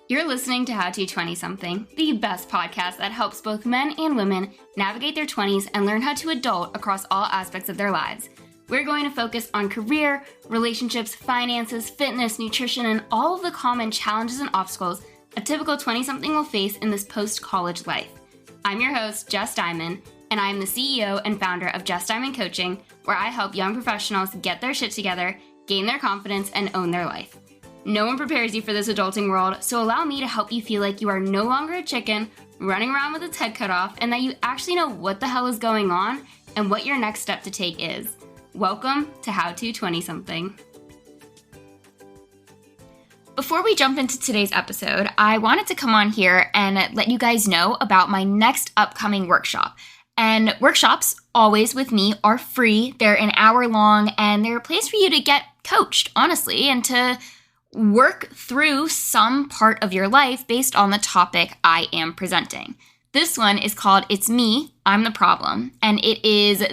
You're listening to How to 20-something, the best podcast that helps both men and women navigate their 20s and learn how to adult across all aspects of their lives. We're going to focus on career, relationships, finances, fitness, nutrition, and all of the common challenges and obstacles a typical 20-something will face in this post-college life. I'm your host, Jess Diamond, and I am the CEO and founder of Jess Diamond Coaching, where I help young professionals get their shit together, gain their confidence, and own their life. No one prepares you for this adulting world, so allow me to help you feel like you are no longer a chicken running around with its head cut off, and that you actually know what the hell is going on and what your next step to take is. Welcome to How to 20-something. Before we jump into today's episode, I wanted to come on here and let you guys know about my next upcoming workshop. And workshops, always with me, are free. They're an hour long, and they're a place for you to get coached, honestly, and to work through some part of your life based on the topic I am presenting. This one is called It's Me, I'm the Problem, and it is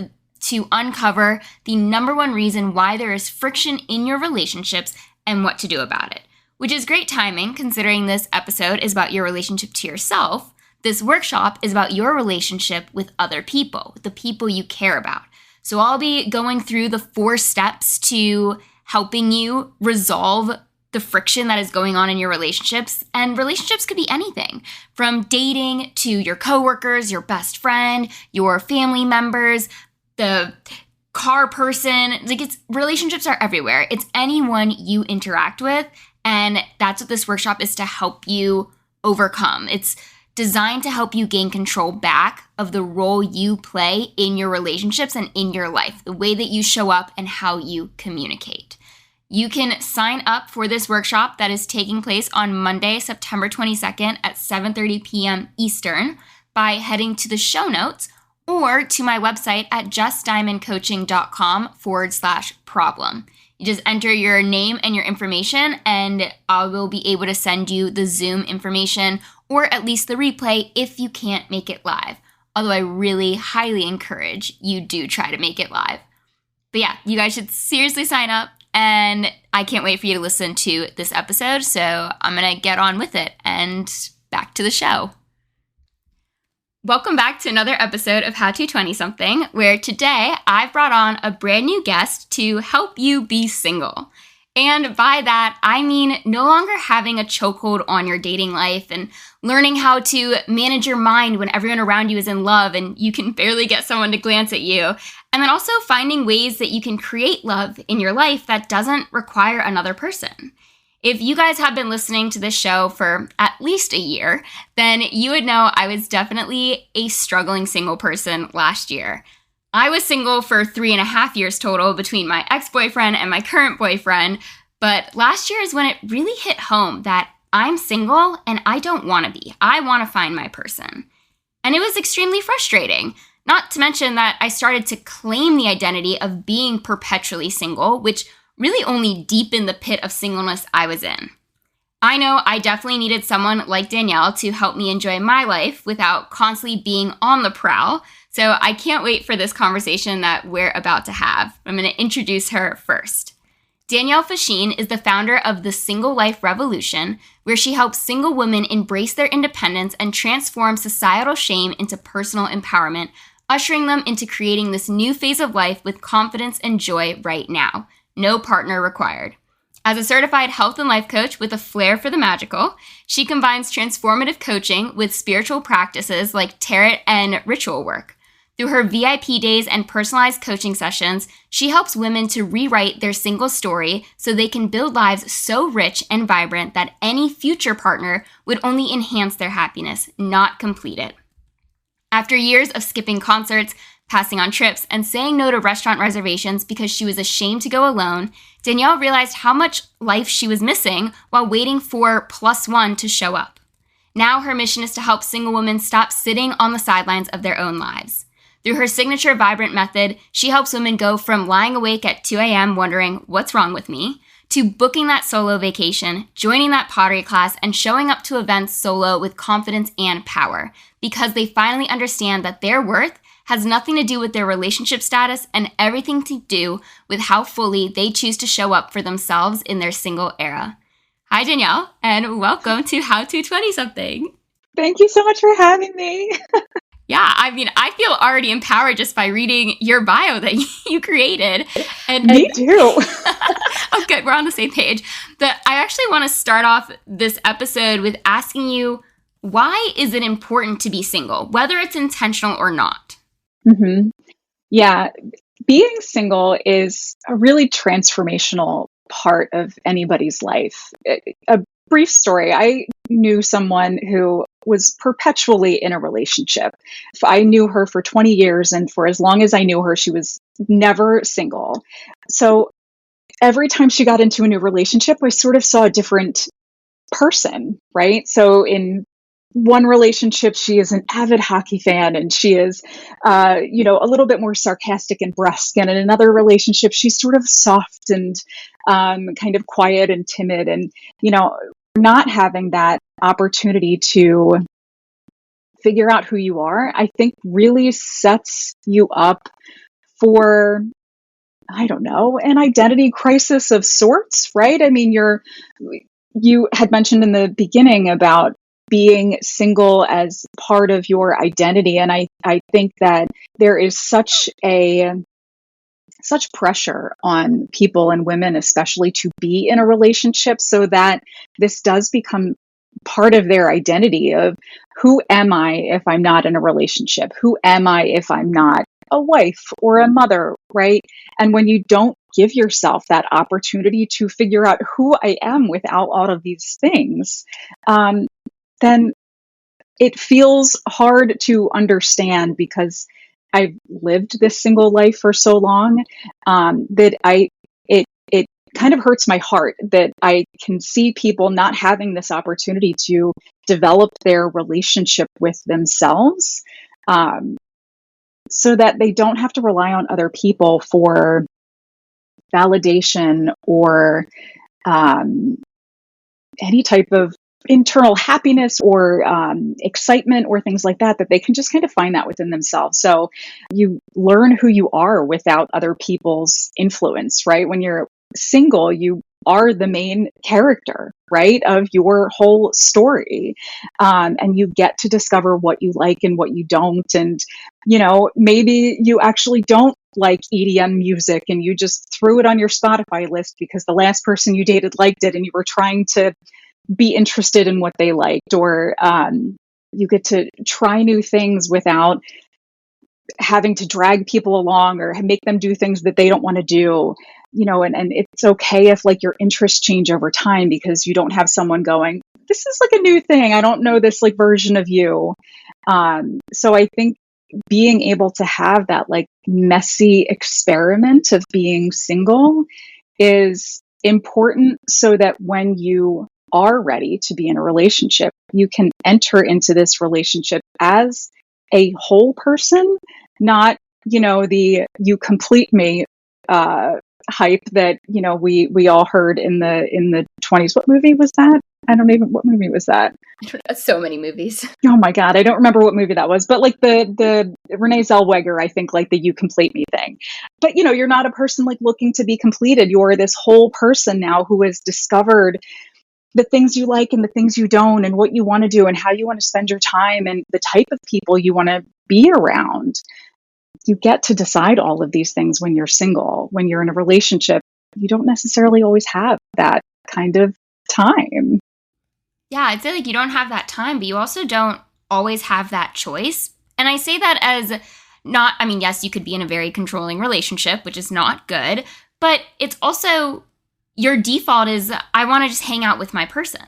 to uncover the number one reason why there is friction in your relationships and what to do about it. Which is great timing, considering this episode is about your relationship to yourself. This workshop is about your relationship with other people, with the people you care about. So I'll be going through the 4 steps to helping you resolve the friction that is going on in your relationships. And relationships could be anything from dating to your coworkers, your best friend, your family members, the car person. Relationships are everywhere. It's anyone you interact with. And that's what this workshop is to help you overcome. It's designed to help you gain control back of the role you play in your relationships and in your life, the way that you show up and how you communicate. You can sign up for this workshop that is taking place on Monday, September 22nd at 7:30 p.m. Eastern by heading to the show notes or to my website at justdiamondcoaching.com/problem. You just enter your name and your information, and I will be able to send you the Zoom information or at least the replay if you can't make it live. Although I really highly encourage you do try to make it live. But yeah, you guys should seriously sign up, and I can't wait for you to listen to this episode. So I'm going to get on with it and back to the show. Welcome back to another episode of How to 20-something, where today I've brought on a brand new guest to help you be single. And by that, I mean no longer having a chokehold on your dating life and learning how to manage your mind when everyone around you is in love and you can barely get someone to glance at you. And then also finding ways that you can create love in your life that doesn't require another person. If you guys have been listening to this show for at least a year, then you would know I was definitely a struggling single person last year. I was single for 3.5 years total between my ex-boyfriend and my current boyfriend, but last year is when it really hit home that I'm single and I don't want to be. I want to find my person. And it was extremely frustrating. Not to mention that I started to claim the identity of being perpetually single, which really only deepened the pit of singleness I was in. I know I definitely needed someone like Danielle to help me enjoy my life without constantly being on the prowl, so I can't wait for this conversation that we're about to have. I'm going to introduce her first. Danielle Facchine is the founder of the Single Life Revolution, where she helps single women embrace their independence and transform societal shame into personal empowerment, ushering them into creating this new phase of life with confidence and joy right now. No partner required. As a certified health and life coach with a flair for the magical, she combines transformative coaching with spiritual practices like tarot and ritual work. Through her VIP days and personalized coaching sessions, she helps women to rewrite their single story so they can build lives so rich and vibrant that any future partner would only enhance their happiness, not complete it. After years of skipping concerts, passing on trips, and saying no to restaurant reservations because she was ashamed to go alone, Danielle realized how much life she was missing while waiting for +1 to show up. Now her mission is to help single women stop sitting on the sidelines of their own lives. Through her signature Vibrant method, she helps women go from lying awake at 2 a.m. wondering, what's wrong with me, to booking that solo vacation, joining that pottery class, and showing up to events solo with confidence and power, because they finally understand that their worth has nothing to do with their relationship status and everything to do with how fully they choose to show up for themselves in their single era. Hi, Danielle, and welcome to How to 20-something. Thank you so much for having me. Yeah, I mean, I feel already empowered just by reading your bio that you created. And me too. Oh, good. We're on the same page. But I actually want to start off this episode with asking you, why is it important to be single, whether it's intentional or not? Mm-hmm. Yeah, being single is a really transformational part of anybody's life. A brief story. I knew someone who was perpetually in a relationship. I knew her for 20 years, and for as long as I knew her, she was never single. So every time she got into a new relationship, I sort of saw a different person, right? So in one relationship, she is an avid hockey fan and she is, a little bit more sarcastic and brusque. And in another relationship, she's sort of soft and kind of quiet and timid. And, not having that opportunity to figure out who you are, I think really sets you up for, I don't know, an identity crisis of sorts, right? I mean, you had mentioned in the beginning about being single as part of your identity. And I think that there is such pressure on people and women, especially to be in a relationship so that this does become part of their identity of who am I if I'm not in a relationship? Who am I if I'm not a wife or a mother, right? And when you don't give yourself that opportunity to figure out who I am without all of these things, then it feels hard to understand because I've lived this single life for so long that it kind of hurts my heart that I can see people not having this opportunity to develop their relationship with themselves, so that they don't have to rely on other people for validation or any type of internal happiness or excitement or things like that they can just kind of find that within themselves. So you learn who you are without other people's influence, right? When you're single, you are the main character, right, of your whole story. And you get to discover what you like and what you don't. And, maybe you actually don't like EDM music and you just threw it on your Spotify list because the last person you dated liked it and you were trying to be interested in what they liked, or you get to try new things without having to drag people along or make them do things that they don't want to do, and it's okay if like your interests change over time because you don't have someone going, this is like a new thing. I don't know this like version of you. So I think being able to have that like messy experiment of being single is important so that when you are ready to be in a relationship, you can enter into this relationship as a whole person, not, the you complete me hype that, we all heard in the 20s. What movie was that? What movie was that? So many movies. Oh my God, I don't remember what movie that was, but like the Renee Zellweger, I think, like the you complete me thing. But you're not a person like looking to be completed. You're this whole person now who has discovered the things you like and the things you don't, and what you want to do and how you want to spend your time and the type of people you want to be around. You get to decide all of these things when you're single. When you're in a relationship, you don't necessarily always have that kind of time. Yeah, I'd say like you don't have that time, but you also don't always have that choice. And I say that as not, I mean, yes, you could be in a very controlling relationship, which is not good, but it's also your default is I want to just hang out with my person.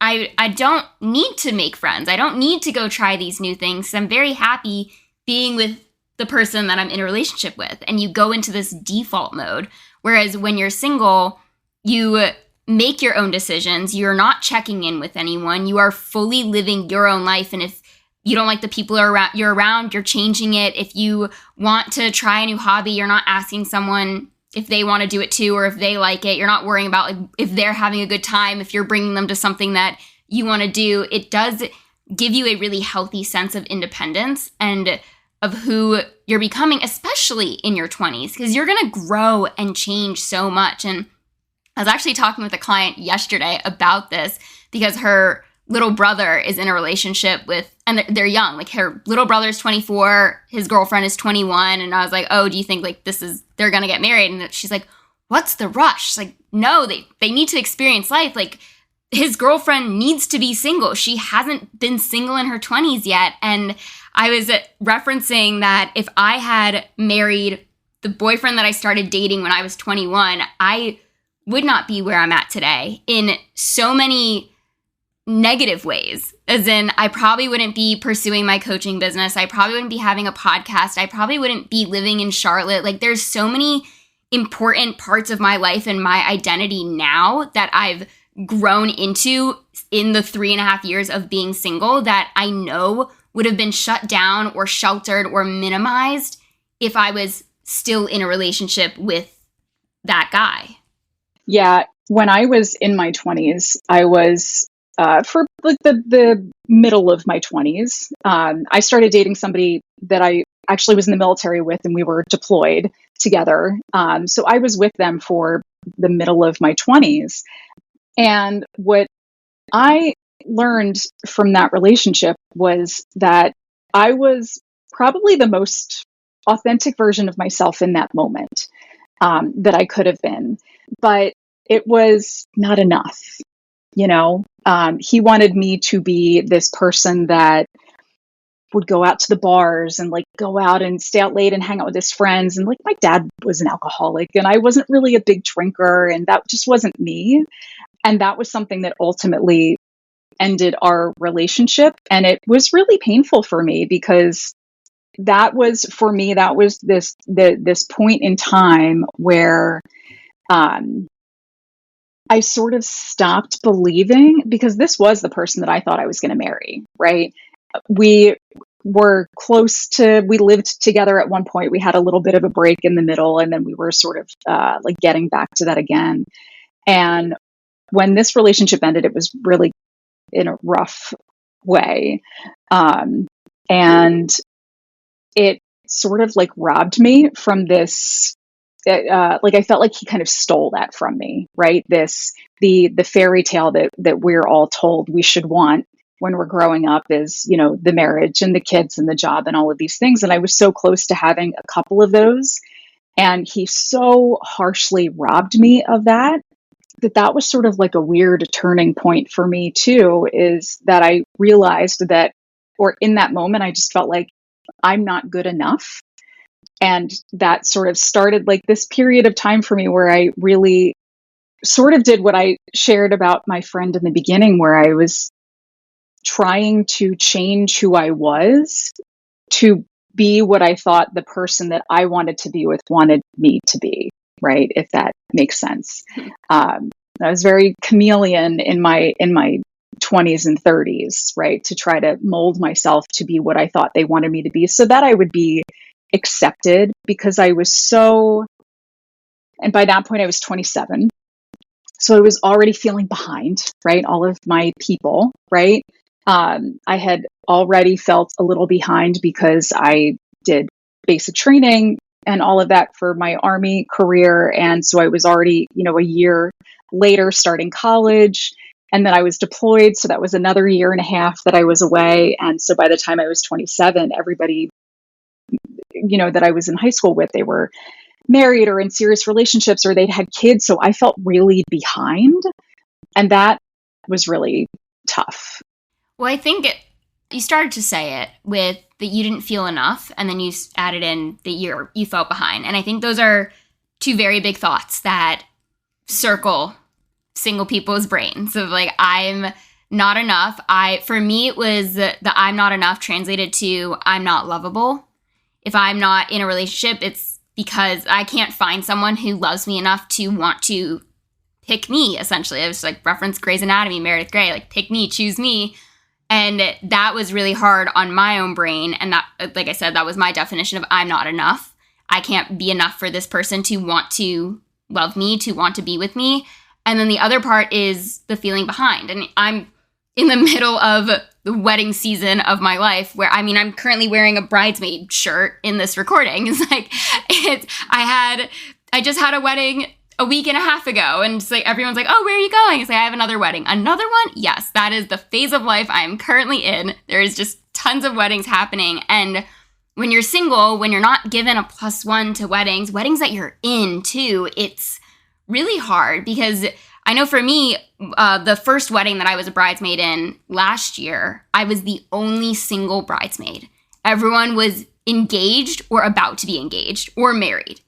I don't need to make friends. I don't need to go try these new things. I'm very happy being with the person that I'm in a relationship with. And you go into this default mode. Whereas when you're single, you make your own decisions. You're not checking in with anyone. You are fully living your own life. And if you don't like the people you're around, you're changing it. If you want to try a new hobby, you're not asking someone if they want to do it too, or if they like it. You're not worrying about like, if they're having a good time, if you're bringing them to something that you want to do. It does give you a really healthy sense of independence and of who you're becoming, especially in your 20s, because you're going to grow and change so much. And I was actually talking with a client yesterday about this because her little brother is in a relationship with, and they're young, like her little brother's 24, his girlfriend is 21. And I was like, oh, do you think like they're going to get married? And she's like, what's the rush? Like, no, they need to experience life. Like, his girlfriend needs to be single. She hasn't been single in her 20s yet. And I was referencing that if I had married the boyfriend that I started dating when I was 21, I would not be where I'm at today in so many negative ways. As in, I probably wouldn't be pursuing my coaching business. I probably wouldn't be having a podcast. I probably wouldn't be living in Charlotte. Like, there's so many important parts of my life and my identity now that I've grown into in the 3.5 years of being single that I know would have been shut down or sheltered or minimized if I was still in a relationship with that guy. Yeah. When I was in my 20s, I was for like the middle of my 20s. I started dating somebody that I actually was in the military with, and we were deployed together. So I was with them for the middle of my 20s. And what I learned from that relationship was that I was probably the most authentic version of myself in that moment that I could have been. But it was not enough. He wanted me to be this person that would go out to the bars and like go out and stay out late and hang out with his friends. And like my dad was an alcoholic and I wasn't really a big drinker, and that just wasn't me. And that was something that ultimately ended our relationship. And it was really painful for me because that was this point in time where I sort of stopped believing, because this was the person that I thought I was going to marry, right? We lived together at one point. We had a little bit of a break in the middle, and then we were sort of like getting back to that again. And when this relationship ended, it was really in a rough way. And it sort of like robbed me from this, like I felt like he kind of stole that from me, right? The fairy tale that we're all told we should want when we're growing up is, the marriage and the kids and the job and all of these things. And I was so close to having a couple of those. And he so harshly robbed me of that was sort of like a weird turning point for me too, is that I realized that, or in that moment, I just felt like I'm not good enough. And that sort of started like this period of time for me where I really sort of did what I shared about my friend in the beginning, where I was trying to change who I was to be what I thought the person that I wanted to be with wanted me to be, right? If that makes sense. I was very chameleon in my 20s and 30s, right? To try to mold myself to be what I thought they wanted me to be so that I would be accepted, because I was and by that point I was 27. So I was already feeling behind, right? All of my people, right? I had already felt a little behind because I did basic training and all of that for my Army career. And so I was already, a year later starting college. And then I was deployed. So that was another 1.5 years that I was away. And so by the time I was 27, everybody, that I was in high school with, they were married or in serious relationships, or they'd had kids. So I felt really behind. And that was really tough. Well, I think you started to say it with that you didn't feel enough, and then you added in that you felt behind. And I think those are two very big thoughts that circle single people's brains of like, I'm not enough. For me, it was the I'm not enough translated to I'm not lovable. If I'm not in a relationship, it's because I can't find someone who loves me enough to want to pick me, essentially. I was like reference Grey's Anatomy, Meredith Grey, like pick me, choose me. And that was really hard on my own brain. And that, like I said, that was my definition of I'm not enough. I can't be enough for this person to want to love me, to want to be with me. And then the other part is the feeling behind. And I'm in the middle of the wedding season of my life where, I'm currently wearing a bridesmaid shirt in this recording. It's like, I just had a wedding a week and a half ago. And it's like, everyone's like, oh, where are you going? It's like, I have another wedding. Another one? Yes, that is the phase of life I am currently in. There is just tons of weddings happening. And when you're single, when you're not given a +1 to weddings that you're in too, it's really hard because I know for me, the first wedding that I was a bridesmaid in last year, I was the only single bridesmaid. Everyone was engaged or about to be engaged or married.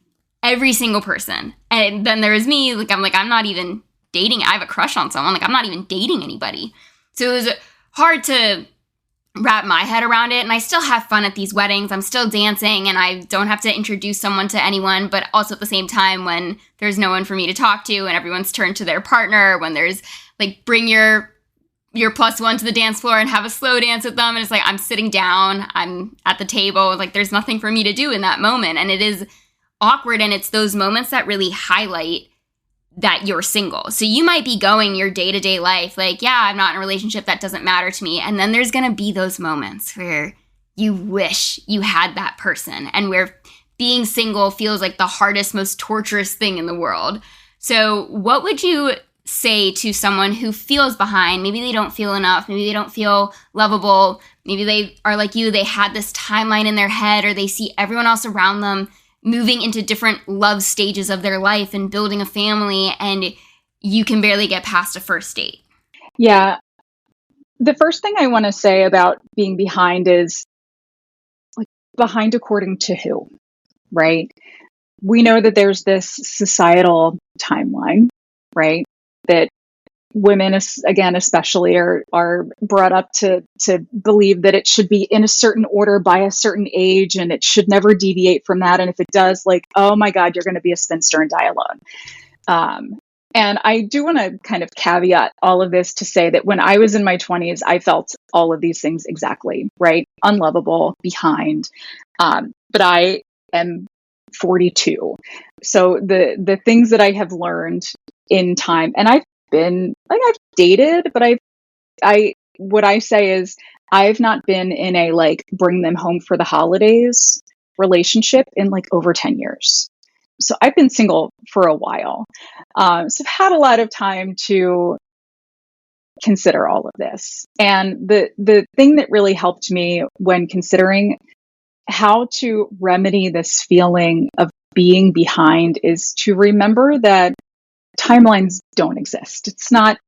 Every single person. And then there was me, I'm not even dating. I have a crush on someone. I'm not even dating anybody. So it was hard to wrap my head around it. And I still have fun at these weddings. I'm still dancing and I don't have to introduce someone to anyone, but also at the same time when there's no one for me to talk to and everyone's turned to their partner, when there's bring your +1 to the dance floor and have a slow dance with them. And it's I'm sitting down, I'm at the table, there's nothing for me to do in that moment. And it is awkward. And it's those moments that really highlight that you're single. So you might be going your day-to-day life I'm not in a relationship, that doesn't matter to me. And then there's going to be those moments where you wish you had that person and where being single feels like the hardest, most torturous thing in the world. So what would you say to someone who feels behind? Maybe they don't feel enough. Maybe they don't feel lovable. Maybe they are like you. They had this timeline in their head, or they see everyone else around them moving into different love stages of their life and building a family, and you can barely get past a first date. Yeah. The first thing I want to say about being behind is behind according to who, right? We know that there's this societal timeline, right? That women, again, especially are brought up to believe that it should be in a certain order by a certain age, and it should never deviate from that. And if it does, oh my God, you're going to be a spinster and die alone. And I do want to kind of caveat all of this to say that when I was in my 20s, I felt all of these things exactly, right? Unlovable, behind. But I am 42. So the things that I have learned in time, and I've been I've dated, but what I say is I've not been in a bring them home for the holidays relationship in over 10 years. So I've been single for a while. So I've had a lot of time to consider all of this. And the thing that really helped me when considering how to remedy this feeling of being behind is to remember that timelines don't exist. It's not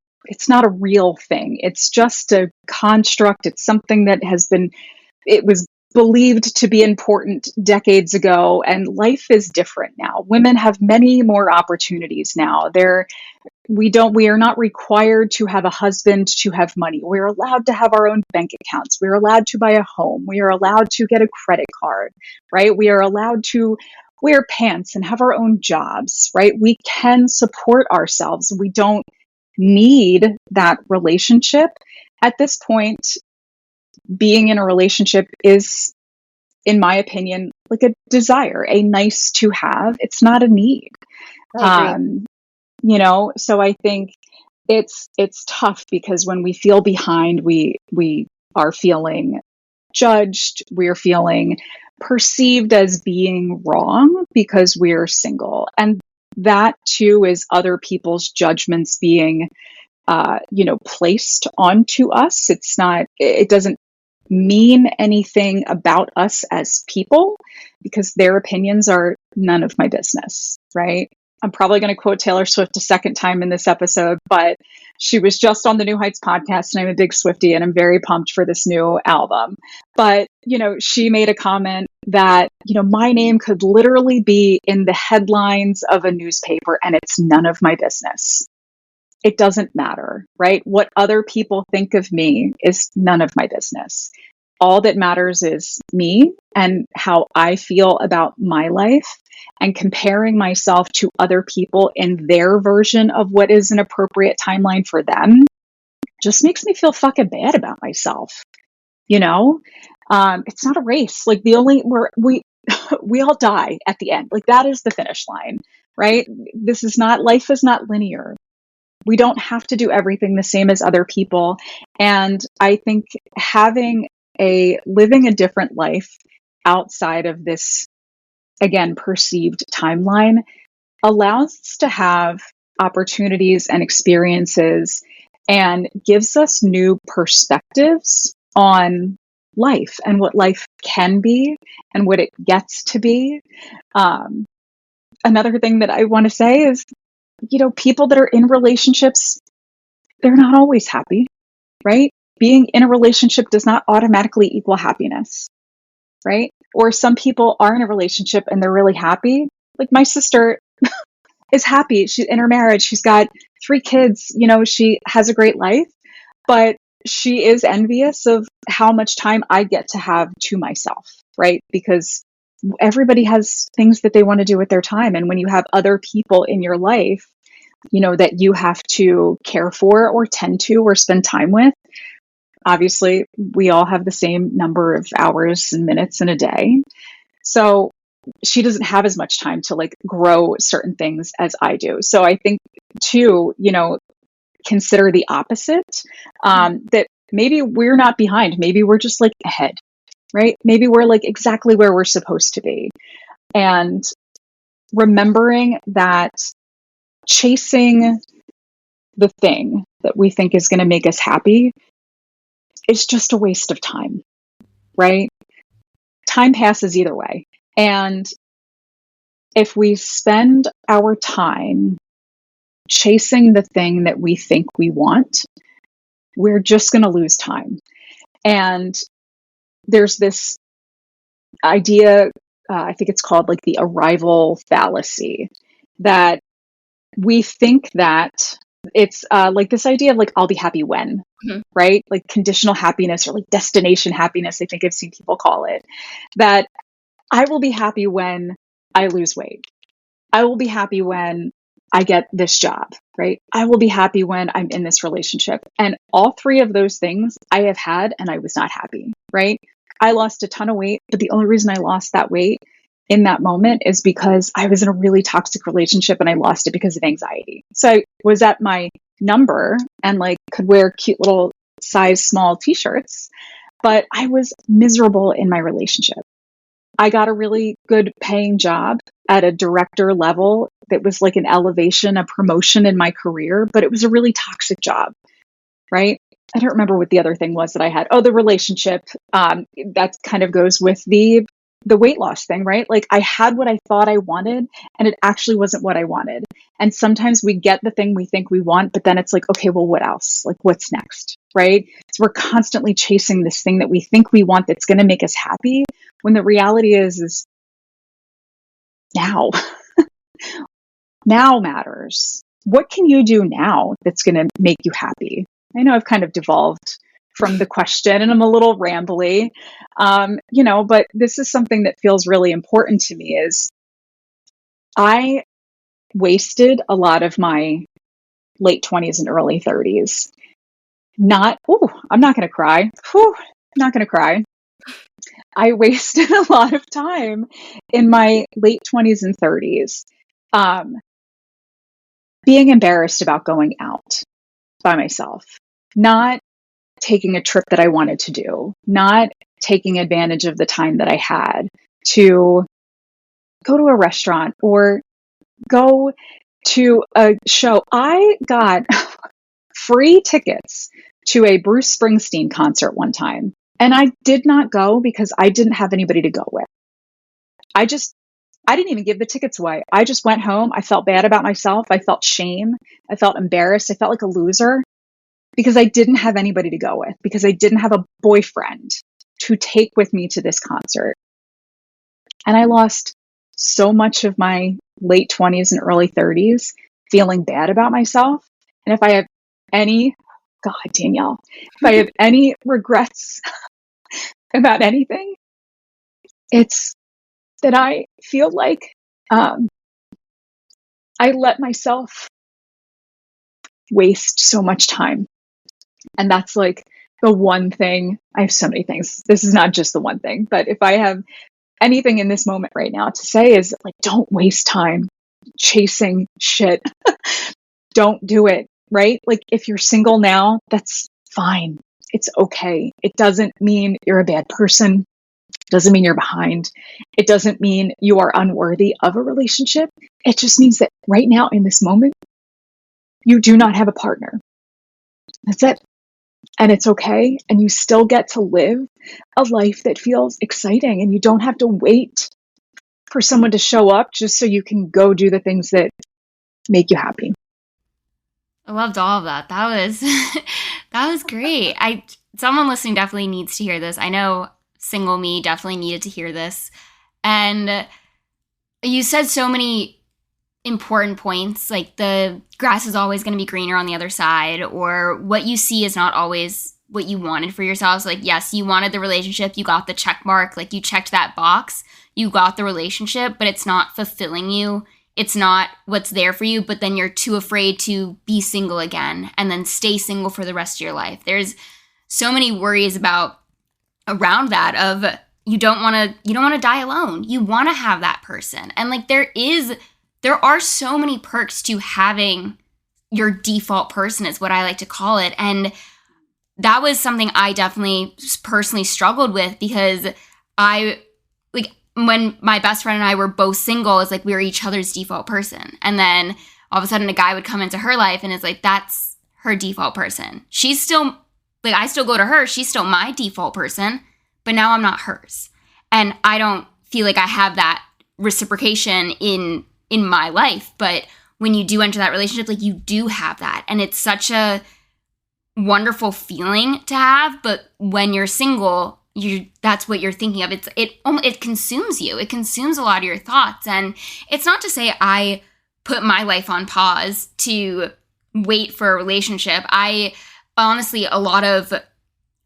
a real thing. It's just a construct. It's something that it was believed to be important decades ago, and life is different now. Women have many more opportunities now. We are not required to have a husband to have money. We're allowed to have our own bank accounts. We're allowed to buy a home. We are allowed to get a credit card, right? We are allowed to wear pants and have our own jobs, right? We can support ourselves. We don't need that relationship. At this point, being in a relationship is, in my opinion, a desire, a nice to have. It's not a need. So I think it's tough because when we feel behind, we are feeling judged. We're feeling perceived as being wrong because we're single. And that too is other people's judgments being, placed onto us. It doesn't mean anything about us as people because their opinions are none of my business, right? I'm probably going to quote Taylor Swift a second time in this episode, but she was just on the New Heights podcast, and I'm a big Swiftie, and I'm very pumped for this new album. But, she made a comment that, my name could literally be in the headlines of a newspaper, and it's none of my business. It doesn't matter, right? What other people think of me is none of my business. All that matters is me and how I feel about my life, and comparing myself to other people in their version of what is an appropriate timeline for them just makes me feel fucking bad about myself. It's not a race. We all die at the end. That is the finish line, right? Life is not linear. We don't have to do everything the same as other people. And I think living a different life outside of this, again, perceived timeline allows us to have opportunities and experiences and gives us new perspectives on life and what life can be and what it gets to be. Um, Another thing that I want to say is, people that are in relationships, they're not always happy, right? Being in a relationship does not automatically equal happiness, right? Or some people are in a relationship and they're really happy. Like my sister is happy. She's in her marriage. She's got 3 kids. She has a great life, but she is envious of how much time I get to have to myself, right? Because everybody has things that they want to do with their time. And when you have other people in your life, that you have to care for or tend to or spend time with, obviously we all have the same number of hours and minutes in a day. So she doesn't have as much time to like grow certain things as I do. So I think too, consider the opposite, that maybe we're not behind. Maybe we're just like ahead, right? Maybe we're like exactly where we're supposed to be. And remembering that chasing the thing that we think is going to make us happy is just a waste of time, right? Time passes either way. And if we spend our time chasing the thing that we think we want, we're just going to lose time. And there's this idea, I think it's called like the arrival fallacy, that we think that it's like this idea of like, I'll be happy when, right? Like conditional happiness or like destination happiness, I think I've seen people call it, that I will be happy when I lose weight. I will be happy when I get this job, right? I will be happy when I'm in this relationship. And all 3 of those things I have had and I was not happy, right? I lost a ton of weight, but the only reason I lost that weight in that moment is because I was in a really toxic relationship and I lost it because of anxiety. So I was at my number and like could wear cute little size small t-shirts, but I was miserable in my relationship. I got a really good paying job at a director level that was like an elevation, a promotion in my career, but it was a really toxic job, right? I don't remember what the other thing was that I had. Oh, the relationship. That kind of goes with the weight loss thing, right? Like I had what I thought I wanted and it actually wasn't what I wanted. And sometimes we get the thing we think we want, but then it's like, okay, well, what else? Like what's next, right? So we're constantly chasing this thing that we think we want that's going to make us happy, when the reality is now. Now matters. What can you do now that's going to make you happy? I know I've kind of devolved from the question and I'm a little rambly, but this is something that feels really important to me. Is I wasted a lot of my late 20s and early 30s. I'm not going to cry. I'm not going to cry. I wasted a lot of time in my late 20s and 30s being embarrassed about going out by myself, not taking a trip that I wanted to do, not taking advantage of the time that I had to go to a restaurant or go to a show. I got free tickets to a Bruce Springsteen concert one time, and I did not go because I didn't have anybody to go with. I didn't even give the tickets away. I just went home. I felt bad about myself. I felt shame. I felt embarrassed. I felt like a loser because I didn't have anybody to go with, because I didn't have a boyfriend to take with me to this concert. And I lost so much of my late 20s and early 30s feeling bad about myself. And if I have any, God, Danielle, if I have any regrets about anything, it's that I feel like I let myself waste so much time. And that's like the one thing. I have so many things. This is not just the one thing, but if I have anything in this moment right now to say is like, don't waste time chasing shit. Don't do it, right? Like if you're single now, that's fine. It's okay. It doesn't mean you're a bad person. Doesn't mean you're behind. It doesn't mean you are unworthy of a relationship. It just means that right now in this moment, you do not have a partner. That's it. And it's okay. And you still get to live a life that feels exciting, and you don't have to wait for someone to show up just so you can go do the things that make you happy. I loved all of that. That was that was great. Someone listening definitely needs to hear this. I know single me definitely needed to hear this. And you said so many important points, like the grass is always going to be greener on the other side, or what you see is not always what you wanted for yourselves. Like, yes, you wanted the relationship, you got the check mark, like you checked that box, you got the relationship, but it's not fulfilling you. It's not what's there for you, but then you're too afraid to be single again and then stay single for the rest of your life. There's so many worries around that of you don't want to die alone. You want to have that person. And like there are so many perks to having your default person, is what I like to call it. And that was something I definitely personally struggled with, because when my best friend and I were both single, it's like we were each other's default person. And then all of a sudden a guy would come into her life and it's like, that's her default person. She's still, like, I still go to her. She's still my default person, but now I'm not hers. And I don't feel like I have that reciprocation in my life. But when you do enter that relationship, like you do have that. And it's such a wonderful feeling to have. But when you're single, that's what you're thinking of. It consumes you. It consumes a lot of your thoughts. And it's not to say I put my life on pause to wait for a relationship. I honestly, a lot of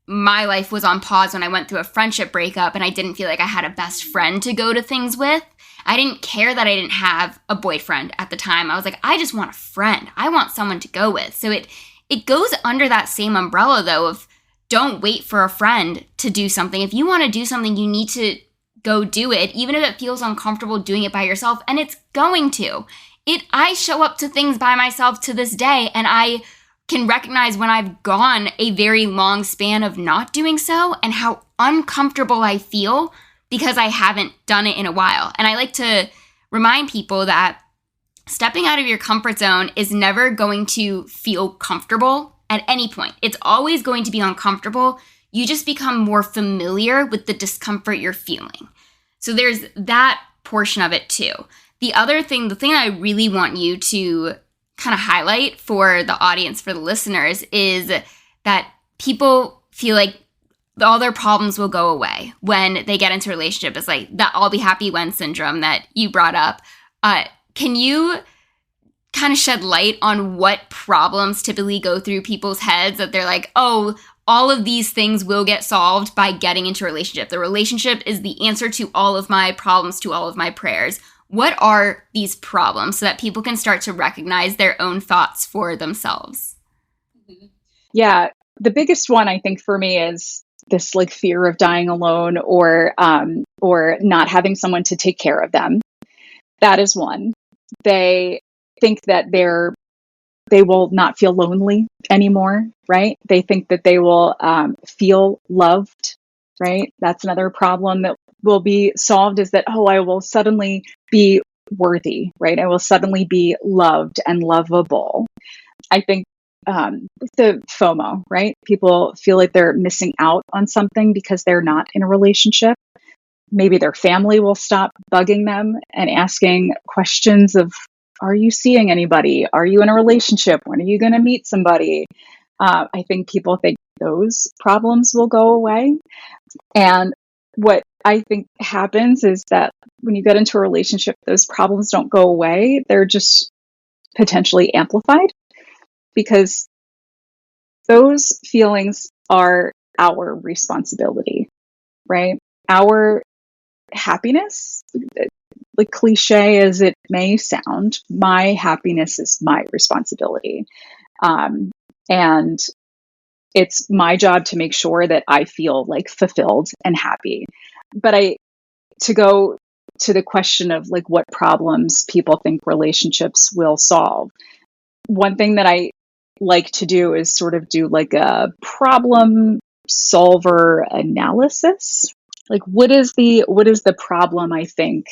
my life was on pause when I went through a friendship breakup and I didn't feel like I had a best friend to go to things with. I didn't care that I didn't have a boyfriend at the time. I was like, I just want a friend. I want someone to go with. So it goes under that same umbrella, though, of don't wait for a friend to do something. If you want to do something, you need to go do it, even if it feels uncomfortable doing it by yourself. And it's going to. I show up to things by myself to this day, and I can recognize when I've gone a very long span of not doing so and how uncomfortable I feel because I haven't done it in a while. And I like to remind people that stepping out of your comfort zone is never going to feel comfortable at any point. It's always going to be uncomfortable. You just become more familiar with the discomfort you're feeling. So there's that portion of it too. The thing I really want you to kind of highlight for the audience, for the listeners, is that people feel like all their problems will go away when they get into a relationship. It's like that I'll be happy when syndrome that you brought up. Can you kind of shed light on what problems typically go through people's heads, that they're like, oh, all of these things will get solved by getting into a relationship. The relationship is the answer to all of my problems, to all of my prayers. What are these problems, so that people can start to recognize their own thoughts for themselves? Yeah. The biggest one, I think, for me is this like fear of dying alone, or not having someone to take care of them. That is one. They think that they will not feel lonely anymore, right? They think that they will feel loved, right? That's another problem that will be solved, is that, oh, I will suddenly be worthy, right? I will suddenly be loved and lovable. I think the FOMO, right? People feel like they're missing out on something because they're not in a relationship. Maybe their family will stop bugging them and asking questions of, are you seeing anybody? Are you in a relationship? When are you going to meet somebody? I think people think those problems will go away. And what I think happens is that when you get into a relationship, those problems don't go away. They're just potentially amplified, because those feelings are our responsibility, right? Our happiness, like cliche as it may sound, my happiness is my responsibility. And it's my job to make sure that I feel like fulfilled and happy. But to go to the question of like what problems people think relationships will solve, one thing that I like to do is sort of do like a problem solver analysis. Like, what is the problem I think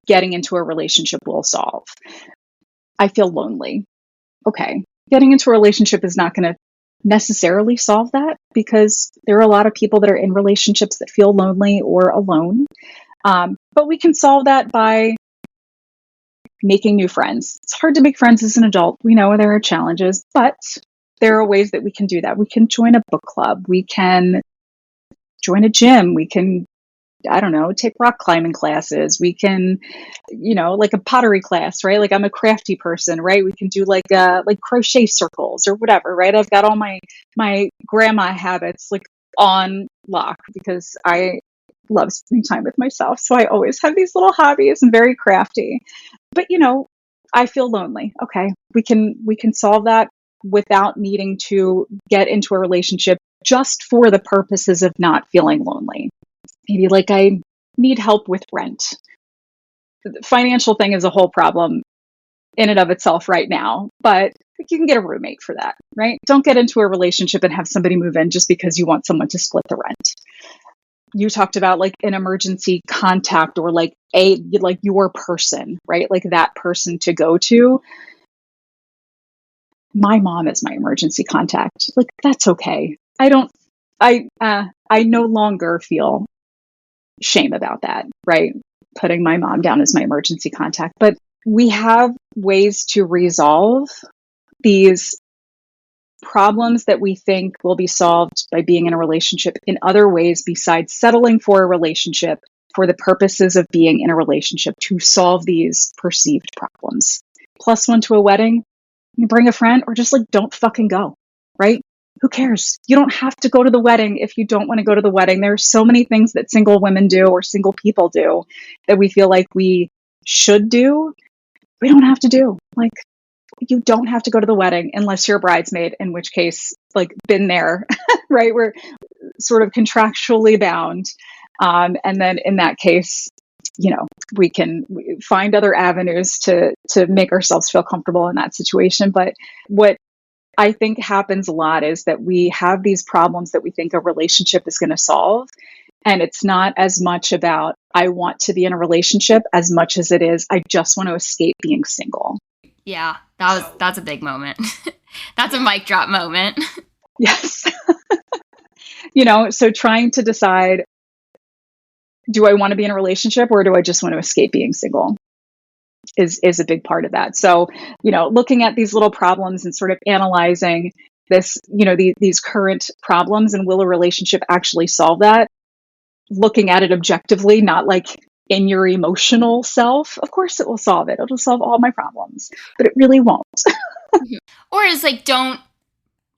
getting into a relationship will solve? I feel lonely. Okay. Getting into a relationship is not going to necessarily solve that, because there are a lot of people that are in relationships that feel lonely or alone. But we can solve that by making new friends. It's hard to make friends as an adult. We know there are challenges, but there are ways that we can do that. We can join a book club. We can join a gym. We can, I don't know, take rock climbing classes. We can, like a pottery class, right? Like, I'm a crafty person, right? We can do like crochet circles or whatever, right? I've got all my grandma habits like on lock, because I love spending time with myself. So I always have these little hobbies and very crafty. But I feel lonely. Okay. We can solve that without needing to get into a relationship just for the purposes of not feeling lonely. Maybe like, I need help with rent. The financial thing is a whole problem in and of itself right now, but you can get a roommate for that, right? Don't get into a relationship and have somebody move in just because you want someone to split the rent. You talked about like an emergency contact, or like your person, right? Like that person to go to. My mom is my emergency contact. Like, that's okay. I no longer feel shame about that, right? Putting my mom down as my emergency contact. But we have ways to resolve these problems that we think will be solved by being in a relationship in other ways besides settling for a relationship for the purposes of being in a relationship to solve these perceived problems. Plus one to a wedding, you bring a friend, or just like, don't fucking go, right? Who cares? You don't have to go to the wedding if you don't want to go to the wedding. There are so many things that single women do or single people do that we feel like we should do. We don't have to do. Like, you don't have to go to the wedding unless you're a bridesmaid, in which case, like, been there, right? We're sort of contractually bound. And then in that case, we can find other avenues to make ourselves feel comfortable in that situation. But what I think happens a lot is that we have these problems that we think a relationship is going to solve. And it's not as much about, I want to be in a relationship, as much as it is, I just want to escape being single. Yeah, that's a big moment. That's a mic drop moment. Yes. So trying to decide, do I want to be in a relationship, or do I just want to escape being single, is a big part of that. So, looking at these little problems and sort of analyzing this, these current problems, and will a relationship actually solve that? Looking at it objectively, not like in your emotional self. Of course it will solve it. It'll solve all my problems, but it really won't. Or it's like, don't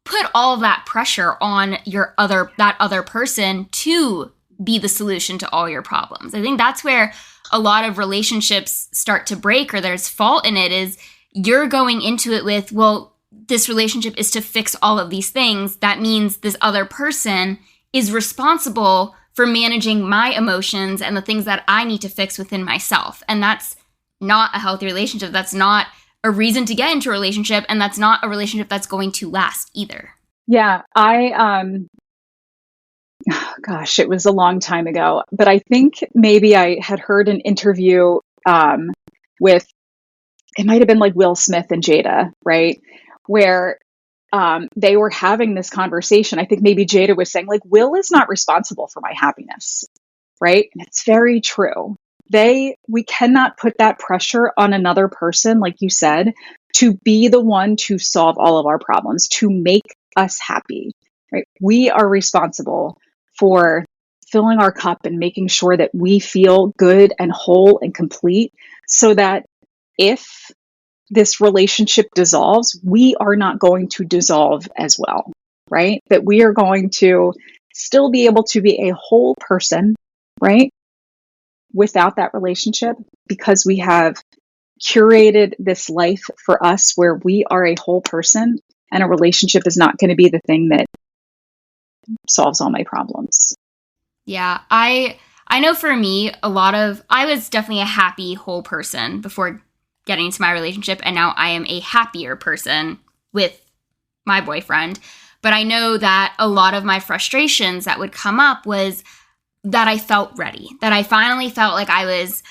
put all that pressure on that other person to be the solution to all your problems. I think that's where a lot of relationships start to break, or there's fault in it, is you're going into it with, well, this relationship is to fix all of these things. That means this other person is responsible for managing my emotions and the things that I need to fix within myself. And that's not a healthy relationship. That's not a reason to get into a relationship. And that's not a relationship that's going to last either. Yeah. Gosh, it was a long time ago, but I think maybe I had heard an interview with, it might have been like Will Smith and Jada, right? Where they were having this conversation. I think maybe Jada was saying, like, Will is not responsible for my happiness, right? And it's very true. We cannot put that pressure on another person, like you said, to be the one to solve all of our problems, to make us happy, right? We are responsible for filling our cup and making sure that we feel good and whole and complete, so that if this relationship dissolves, we are not going to dissolve as well, right? That we are going to still be able to be a whole person, right? Without that relationship, because we have curated this life for us where we are a whole person, and a relationship is not going to be the thing that solves all my problems. Yeah, I know for me, I was definitely a happy whole person before getting into my relationship, and now I am a happier person with my boyfriend. But I know that a lot of my frustrations that would come up was, that I felt ready, that I finally felt like I was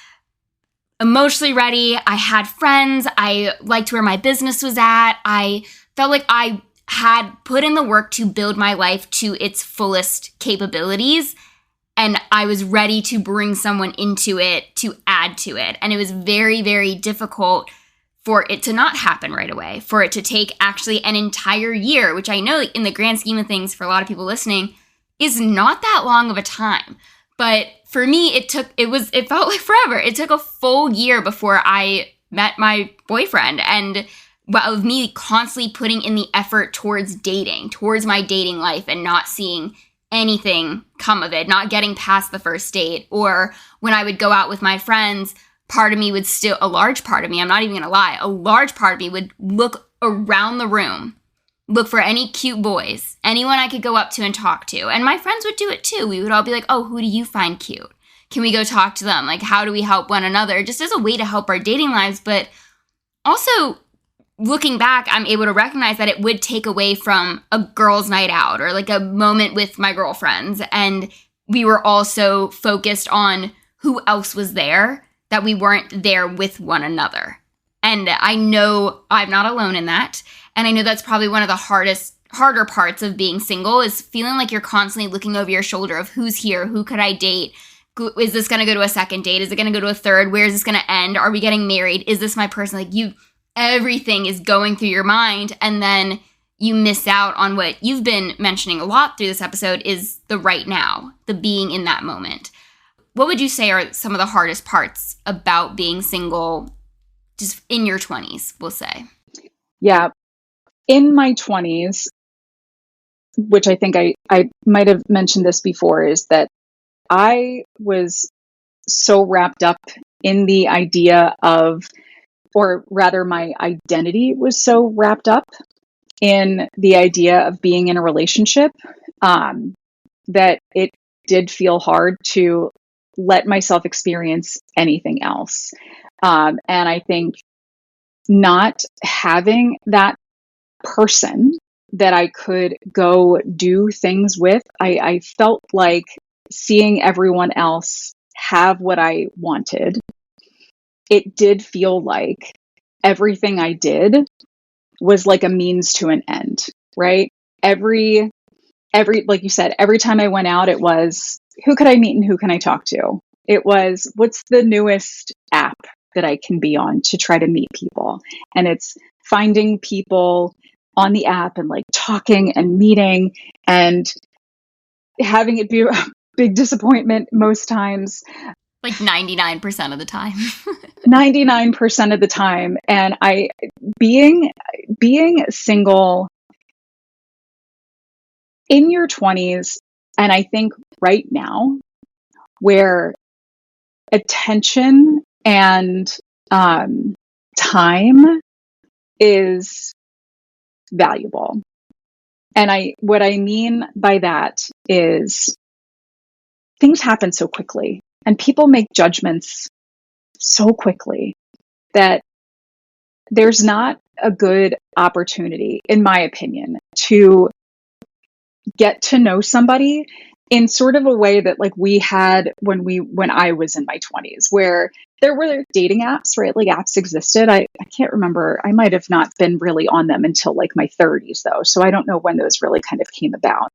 emotionally ready. I had friends. I liked where my business was at. I felt like I had put in the work to build my life to its fullest capabilities. And I was ready to bring someone into it to add to it. And it was very, very difficult for it to not happen right away, for it to take actually an entire year, which I know in the grand scheme of things for a lot of people listening is not that long of a time. But for me, it felt like forever. It took a full year before I met my boyfriend, and of me constantly putting in the effort towards dating, towards my dating life, and not seeing anything come of it, not getting past the first date. Or when I would go out with my friends, a large part of me, I'm not even gonna lie, a large part of me would look around the room, look for any cute boys, anyone I could go up to and talk to. And my friends would do it too. We would all be like, oh, who do you find cute? Can we go talk to them? Like, how do we help one another? Just as a way to help our dating lives. But also, looking back, I'm able to recognize that it would take away from a girls' night out or like a moment with my girlfriends. And we were also focused on who else was there, that we weren't there with one another. And I know I'm not alone in that. And I know that's probably one of the harder parts of being single, is feeling like you're constantly looking over your shoulder of who's here, who could I date? Is this going to go to a second date? Is it going to go to a third? Where is this going to end? Are we getting married? Is this my person? Like, everything is going through your mind, and then you miss out on what you've been mentioning a lot through this episode, is the right now, the being in that moment. What would you say are some of the hardest parts about being single just in your 20s, we'll say? Yeah. In my 20s, which I think I might have mentioned this before, is that I was so wrapped up in the idea of, or rather my identity was so wrapped up in the idea of being in a relationship, that it did feel hard to let myself experience anything else. And I think not having that person that I could go do things with, I felt like seeing everyone else have what I wanted, it did feel like everything I did was like a means to an end, right? Every, like you said, every time I went out, it was, who could I meet and who can I talk to? It was, what's the newest app that I can be on to try to meet people? And it's finding people on the app and like talking and meeting and having it be a big disappointment most times. Like 99% of the time. 99% of the time. And being single in your 20s, and I think right now, where attention and time is valuable. And what I mean by that is things happen so quickly and people make judgments so quickly that there's not a good opportunity, in my opinion, to get to know somebody in sort of a way that like we had when I was in my 20s, where there were dating apps, right? Like apps existed. I can't remember. I might have not been really on them until like my 30s though. So I don't know when those really kind of came about.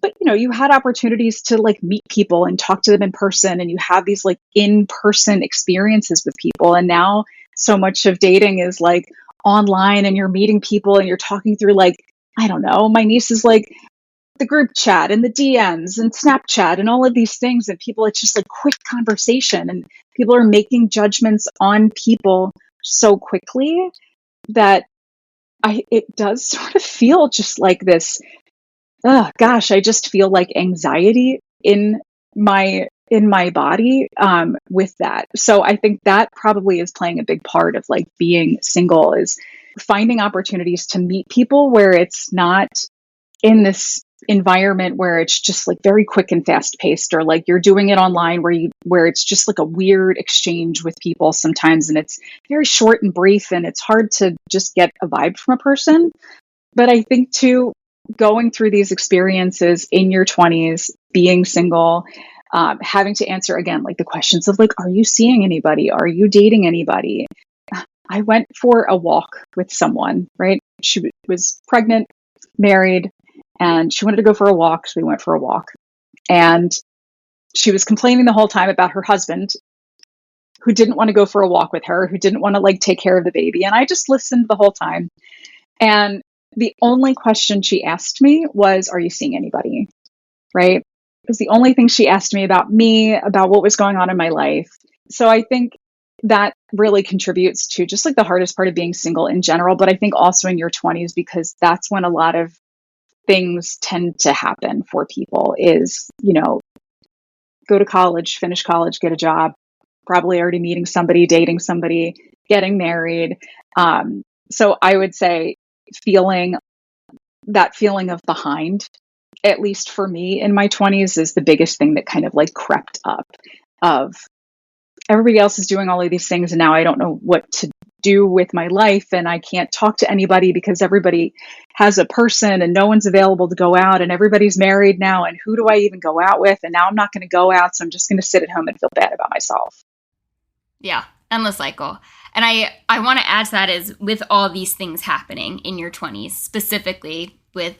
But you had opportunities to like meet people and talk to them in person, and you have these like in-person experiences with people. And now so much of dating is like online, and you're meeting people and you're talking through like, I don't know, my niece is like the group chat and the DMs and Snapchat and all of these things, and people, it's just like quick conversation, and people are making judgments on people so quickly that it does sort of feel just like this, oh gosh, I just feel like anxiety in my body with that. So I think that probably is playing a big part of like being single, is finding opportunities to meet people where it's not in this environment where it's just like very quick and fast paced, or like you're doing it online where it's just like a weird exchange with people sometimes, and it's very short and brief, and it's hard to just get a vibe from a person. But I think too, going through these experiences in your 20s, being single, having to answer again, like the questions of like, are you seeing anybody? Are you dating anybody? I went for a walk with someone, right? She was pregnant, married, and she wanted to go for a walk. So we went for a walk. And she was complaining the whole time about her husband who didn't want to go for a walk with her, who didn't want to like take care of the baby. And I just listened the whole time. And the only question she asked me was, are you seeing anybody? Right? It was the only thing she asked me about me, about what was going on in my life. So I think that really contributes to just like the hardest part of being single in general, but I think also in your 20s, because that's when a lot of things tend to happen for people is, go to college, finish college, get a job, probably already meeting somebody, dating somebody, getting married. So I would say feeling of behind, at least for me in my 20s, is the biggest thing that kind of like crept up of everybody else is doing all of these things. And now I don't know what to do with my life. And I can't talk to anybody because everybody has a person and no one's available to go out and everybody's married now. And who do I even go out with? And now I'm not going to go out. So I'm just going to sit at home and feel bad about myself. Yeah, endless cycle. And I want to add to that is with all these things happening in your 20s, specifically with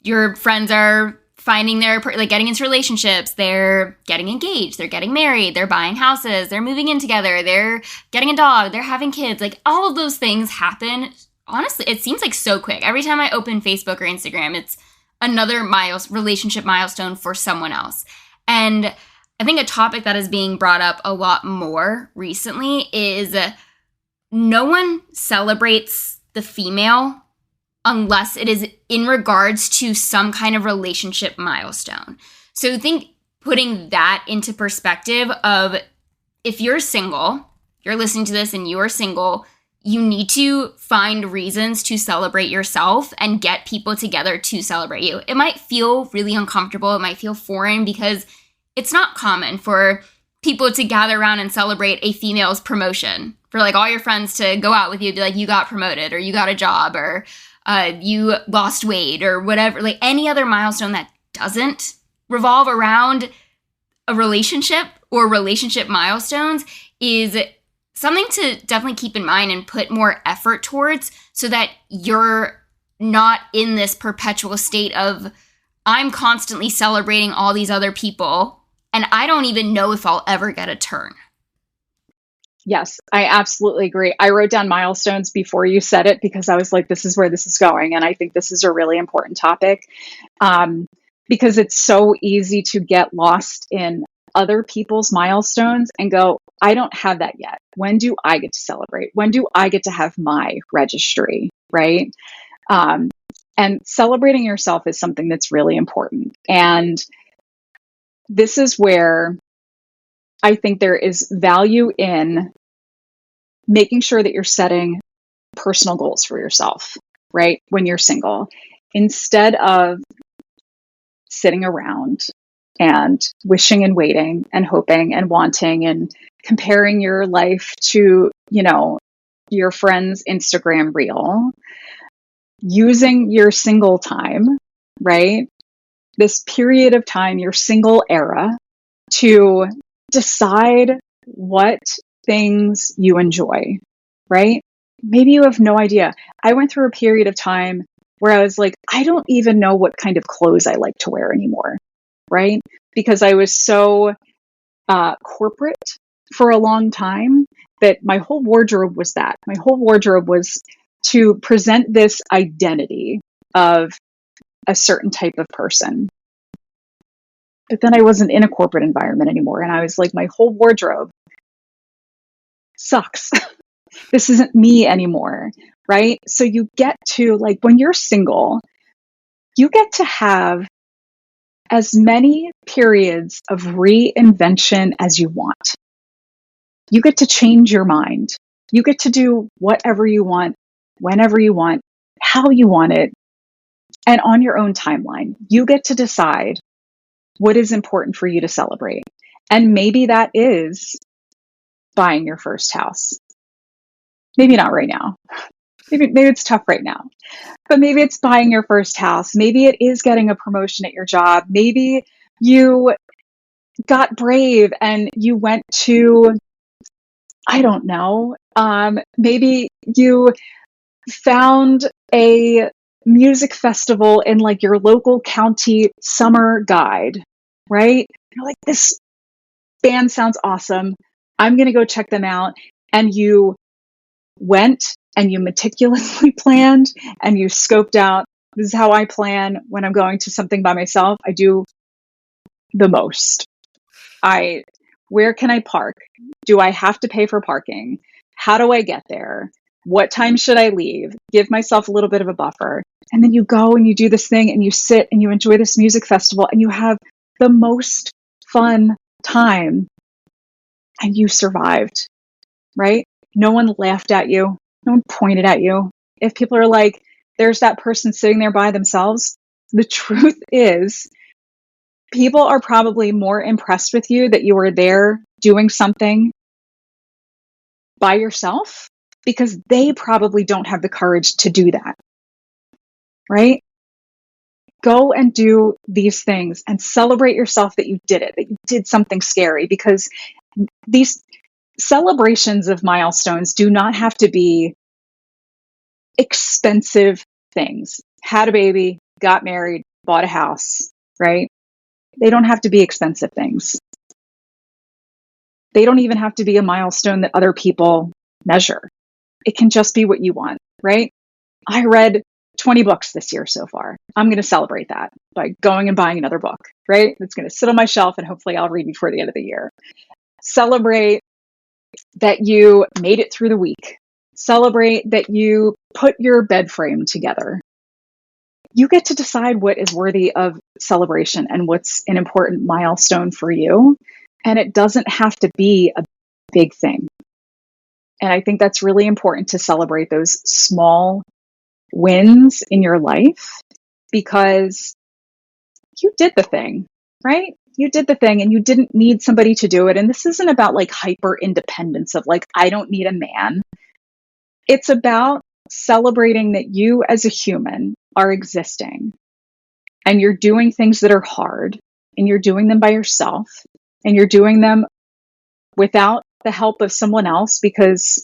your friends are finding their, like getting into relationships, they're getting engaged, they're getting married, they're buying houses, they're moving in together, they're getting a dog, they're having kids, like all of those things happen. Honestly, it seems like so quick. Every time I open Facebook or Instagram, it's another relationship milestone for someone else. And I think a topic that is being brought up a lot more recently is no one celebrates the female unless it is in regards to some kind of relationship milestone. So I think putting that into perspective of if you're single, you're listening to this and you are single, you need to find reasons to celebrate yourself and get people together to celebrate you. It might feel really uncomfortable. It might feel foreign because it's not common for people to gather around and celebrate a female's promotion, for like all your friends to go out with you and be like, you got promoted or you got a job or you lost weight or whatever, like any other milestone that doesn't revolve around a relationship or relationship milestones is something to definitely keep in mind and put more effort towards so that you're not in this perpetual state of I'm constantly celebrating all these other people and I don't even know if I'll ever get a turn. Yes, I absolutely agree. I wrote down milestones before you said it because I was like, this is where this is going. And I think this is a really important topic because it's so easy to get lost in other people's milestones and go, I don't have that yet. When do I get to celebrate? When do I get to have my registry? Right. And celebrating yourself is something that's really important. And this is where I think there is value in making sure that you're setting personal goals for yourself, right? When you're single, instead of sitting around and wishing and waiting and hoping and wanting and comparing your life to, your friend's Instagram reel, using your single time, right? This period of time, your single era, to decide what things you enjoy, right? Maybe you have no idea. I went through a period of time where I was like, I don't even know what kind of clothes I like to wear anymore, right? Because I was so corporate for a long time that my whole wardrobe was that. My whole wardrobe was to present this identity of a certain type of person. But then I wasn't in a corporate environment anymore. And I was like, my whole wardrobe sucks. This isn't me anymore, right? So you get to, like, when you're single, you get to have as many periods of reinvention as you want. You get to change your mind. You get to do whatever you want, whenever you want, how you want it, and on your own timeline. You get to decide what is important for you to celebrate. And maybe that is buying your first house. Maybe not right now. Maybe it's tough right now. But maybe it's buying your first house. Maybe it is getting a promotion at your job. Maybe you got brave and you went to, I don't know, maybe you found a music festival in like your local county summer guide, right? You're like, this band sounds awesome. I'm going to go check them out. And you went and you meticulously planned and you scoped out, this is how I plan when I'm going to something by myself. I do the most. Where can I park? Do I have to pay for parking? How do I get there? What time should I leave? Give myself a little bit of a buffer. And then you go and you do this thing and you sit and you enjoy this music festival and you have the most fun time and you survived, right? No one laughed at you. No one pointed at you. If people are like, there's that person sitting there by themselves, the truth is people are probably more impressed with you that you were there doing something by yourself because they probably don't have the courage to do that, right? Go and do these things and celebrate yourself that you did it, that you did something scary, because these celebrations of milestones do not have to be expensive things. Had a baby, got married, bought a house, right? They don't have to be expensive things. They don't even have to be a milestone that other people measure. It can just be what you want, right? I read 20 books this year so far. I'm going to celebrate that by going and buying another book, right? It's going to sit on my shelf and hopefully I'll read before the end of the year. Celebrate that you made it through the week. Celebrate that you put your bed frame together. You get to decide what is worthy of celebration and what's an important milestone for you. And it doesn't have to be a big thing. And I think that's really important to celebrate those small wins in your life because you did the thing, right? You did the thing and you didn't need somebody to do it. And this isn't about like hyper independence of like, I don't need a man. It's about celebrating that you as a human are existing and you're doing things that are hard and you're doing them by yourself and you're doing them without the help of someone else because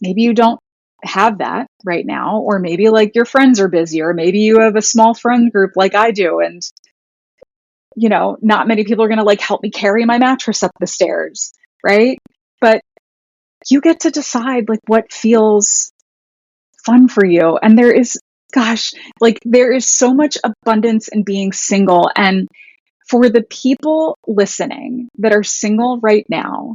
maybe you don't have that right now, or maybe like your friends are busy, or maybe you have a small friend group like I do. And, you know, not many people are going to like help me carry my mattress up the stairs. Right. But you get to decide like what feels fun for you. And there is, gosh, like there is so much abundance in being single. And for the people listening that are single right now,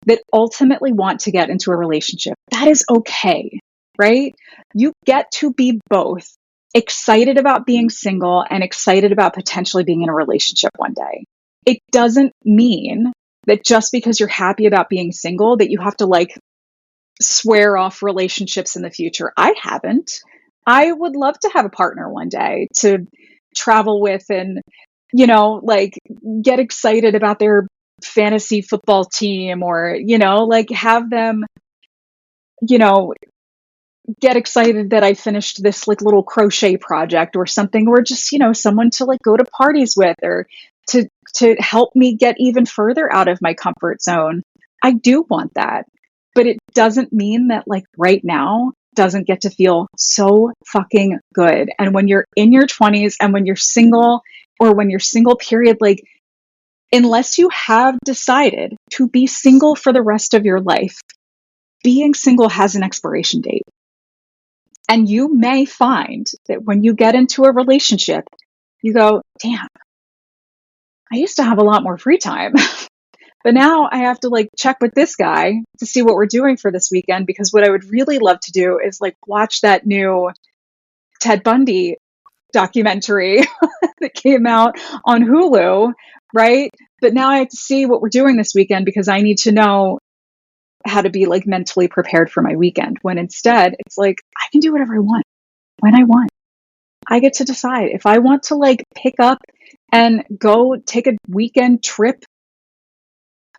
that ultimately want to get into a relationship, that is okay, right? You get to be both excited about being single and excited about potentially being in a relationship one day. It doesn't mean that just because you're happy about being single, that you have to like swear off relationships in the future. I haven't. I would love to have a partner one day to travel with and, you know, like get excited about their fantasy football team or, you know, like have them, you know, get excited that I finished this like little crochet project or something, or just, you know, someone to like go to parties with or to help me get even further out of my comfort zone. I do want that. But it doesn't mean that like right now doesn't get to feel so fucking good. And when you're in your 20s and when you're single or when you're single period, like unless you have decided to be single for the rest of your life, being single has an expiration date. And you may find that when you get into a relationship, you go, damn, I used to have a lot more free time. But now I have to like check with this guy to see what we're doing for this weekend, because what I would really love to do is like watch that new Ted Bundy documentary that came out on Hulu, right? But now I have to see what we're doing this weekend because I need to know how to be like mentally prepared for my weekend. When instead it's like, I can do whatever I want when I want. I get to decide if I want to like pick up and go take a weekend trip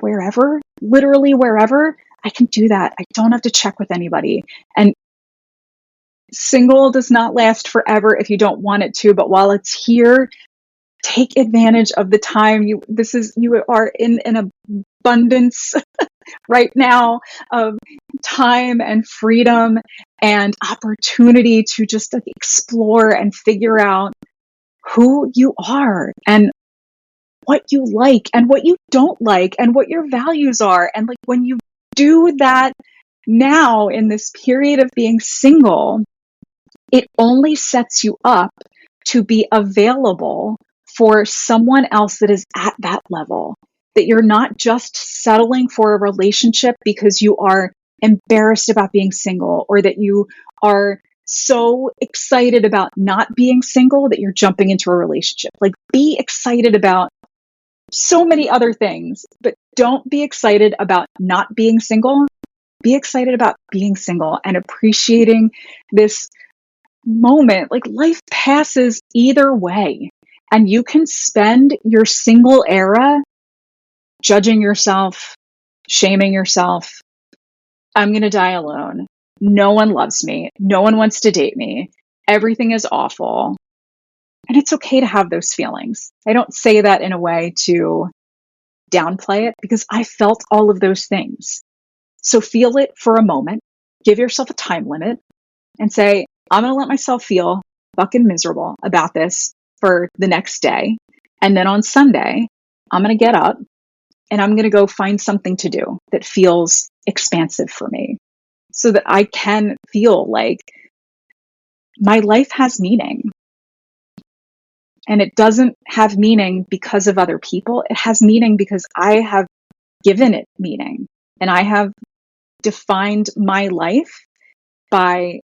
wherever, literally wherever, I can do that. I don't have to check with anybody. And single does not last forever if you don't want it to, but while it's here, take advantage of the time. You are in an abundance right now of time and freedom and opportunity to just like explore and figure out who you are and what you like and what you don't like and what your values are. And like when you do that now in this period of being single, it only sets you up to be available for someone else that is at that level. That you're not just settling for a relationship because you are embarrassed about being single, or that you are so excited about not being single that you're jumping into a relationship. Like, be excited about so many other things, but don't be excited about not being single. Be excited about being single and appreciating this moment. Like, life passes either way, and you can spend your single era judging yourself, shaming yourself. I'm going to die alone. No one loves me. No one wants to date me. Everything is awful. And it's okay to have those feelings. I don't say that in a way to downplay it, because I felt all of those things. So feel it for a moment, give yourself a time limit, and say, I'm going to let myself feel fucking miserable about this for the next day. And then on Sunday, I'm going to get up and I'm going to go find something to do that feels expansive for me, so that I can feel like my life has meaning. And it doesn't have meaning because of other people. It has meaning because I have given it meaning. And I have defined my life by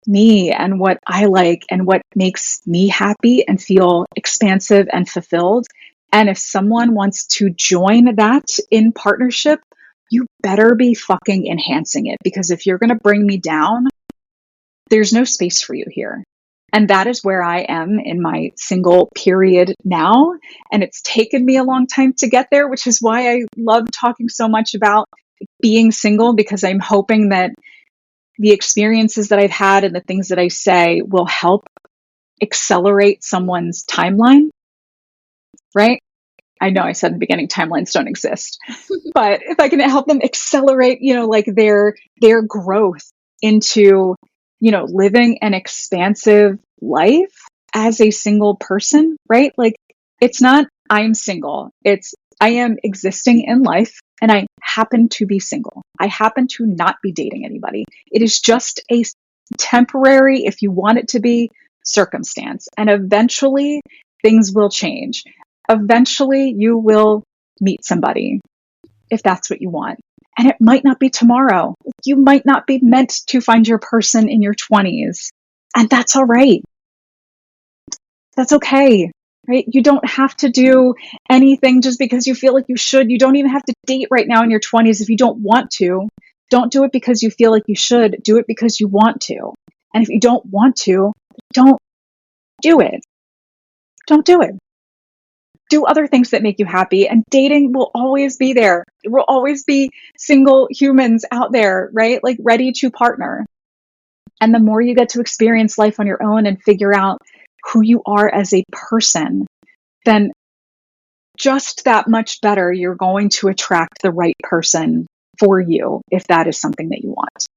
me and what I like and what makes me happy and feel expansive and fulfilled. And if someone wants to join that in partnership, you better be fucking enhancing it. Because if you're going to bring me down, there's no space for you here. And that is where I am in my single period now. And it's taken me a long time to get there, which is why I love talking so much about being single, because I'm hoping that the experiences that I've had and the things that I say will help accelerate someone's timeline, right? I know I said in the beginning, timelines don't exist, but if I can help them accelerate, like their growth into, living an expansive life as a single person, right? Like, it's not I'm single. It's I am existing in life and I happen to be single. I happen to not be dating anybody. It is just a temporary, if you want it to be, circumstance. And eventually things will change. Eventually you will meet somebody if that's what you want. And it might not be tomorrow. You might not be meant to find your person in your 20s. And that's all right. That's okay, right? You don't have to do anything just because you feel like you should. You don't even have to date right now in your 20s if you don't want to. Don't do it because you feel like you should. Do it because you want to. And if you don't want to, don't do it. Don't do it. Do other things that make you happy, and dating will always be there. There will always be single humans out there, right? Like, ready to partner. And the more you get to experience life on your own and figure out who you are as a person, then just that much better you're going to attract the right person for you, if that is something that you want.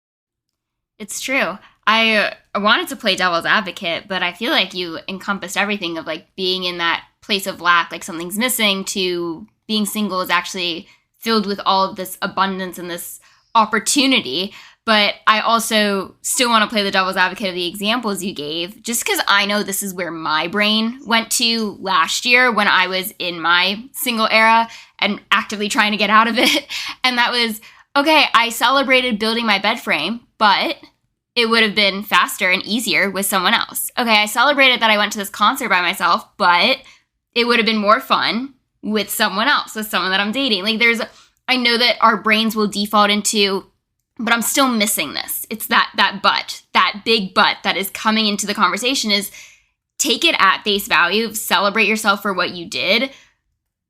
It's true. I wanted to play devil's advocate, but I feel like you encompassed everything of like being in that place of lack, like something's missing, to being single is actually filled with all of this abundance and this opportunity. But I also still want to play the devil's advocate of the examples you gave, just because I know this is where my brain went to last year when I was in my single era and actively trying to get out of it. And that was, okay, I celebrated building my bed frame, but it would have been faster and easier with someone else. Okay, I celebrated that I went to this concert by myself, but it would have been more fun with someone else, with someone that I'm dating. Like, I know that our brains will default into, but I'm still missing this. It's that but, that big but that is coming into the conversation. Is take it at face value, celebrate yourself for what you did,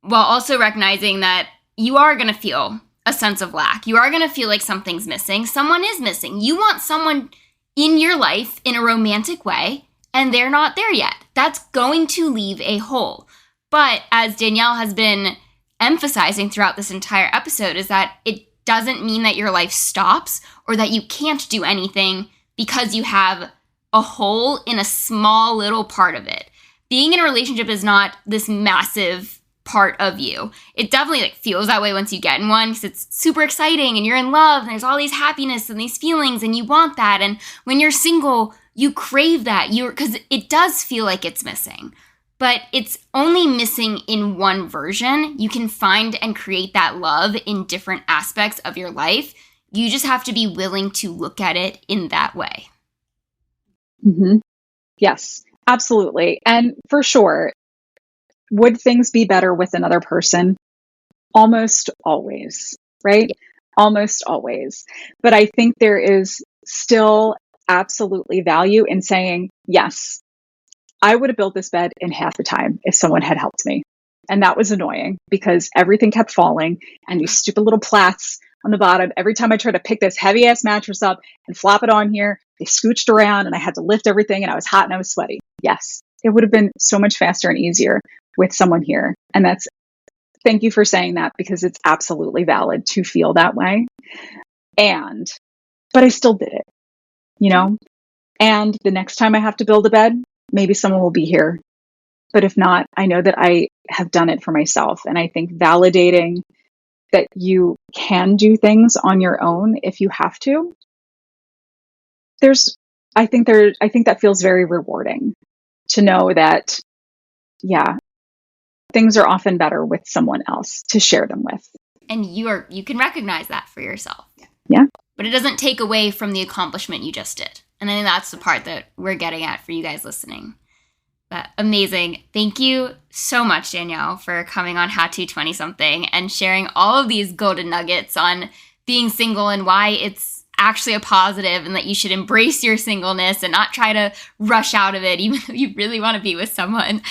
while also recognizing that you are going to feel a sense of lack. You are going to feel like something's missing. Someone is missing. You want someone in your life in a romantic way, and they're not there yet. that's going to leave a hole. But as Danielle has been emphasizing throughout this entire episode, is that it doesn't mean that your life stops or that you can't do anything because you have a hole in a small little part of it. Being in a relationship is not this massive part of you. It definitely feels that way once you get in one because it's super exciting and you're in love and there's all these happiness and these feelings and you want that. And when you're single, you crave that because it does feel like it's missing. But it's only missing in one version. You can find and create that love in different aspects of your life. You just have to be willing to look at it in that way. Mm-hmm. Yes, absolutely. And for sure, would things be better with another person? Almost always, right? Yeah. Almost always. But I think there is still absolutely value in saying, yes, I would have built this bed in half the time if someone had helped me. And that was annoying because everything kept falling and these stupid little plats on the bottom. Every time I tried to pick this heavy ass mattress up and flop it on here, they scooched around and I had to lift everything and I was hot and I was sweaty. Yes, it would have been so much faster and easier with someone here. And thank you for saying that because it's absolutely valid to feel that way. But I still did it, and the next time I have to build a bed, maybe someone will be here. But if not, I know that I have done it for myself. And I think validating that you can do things on your own if you have to, I think that feels very rewarding to know that, yeah, things are often better with someone else to share them with. And you can recognize that for yourself. Yeah. But it doesn't take away from the accomplishment you just did. And I think that's the part that we're getting at for you guys listening. But amazing. Thank you so much, Danielle, for coming on How to 20-something and sharing all of these golden nuggets on being single and why it's actually a positive and that you should embrace your singleness and not try to rush out of it, even though you really want to be with someone.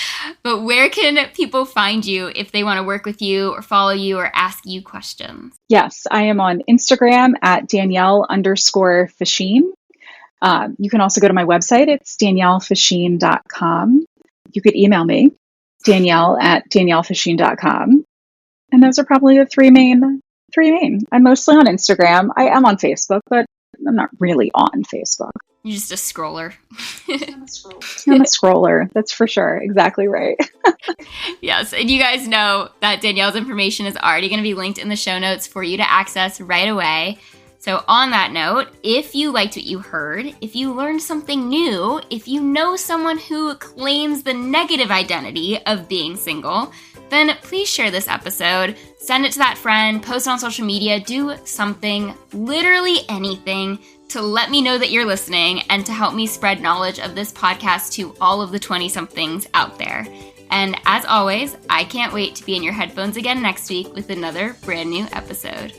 But where can people find you if they want to work with you or follow you or ask you questions? Yes, I am on Instagram at Danielle_Facchine. You can also go to my website. It's daniellefacchine.com. You could email me, Danielle@daniellefacchine.com. And those are probably the three main. I'm mostly on Instagram. I am on Facebook, but I'm not really on Facebook. You're just a scroller. I'm a scroller. That's for sure. Exactly right. Yes. And you guys know that Danielle's information is already going to be linked in the show notes for you to access right away. So on that note, if you liked what you heard, if you learned something new, if you know someone who claims the negative identity of being single, then please share this episode, send it to that friend, post it on social media, do something, literally anything, to let me know that you're listening and to help me spread knowledge of this podcast to all of the 20-somethings out there. And as always, I can't wait to be in your headphones again next week with another brand new episode.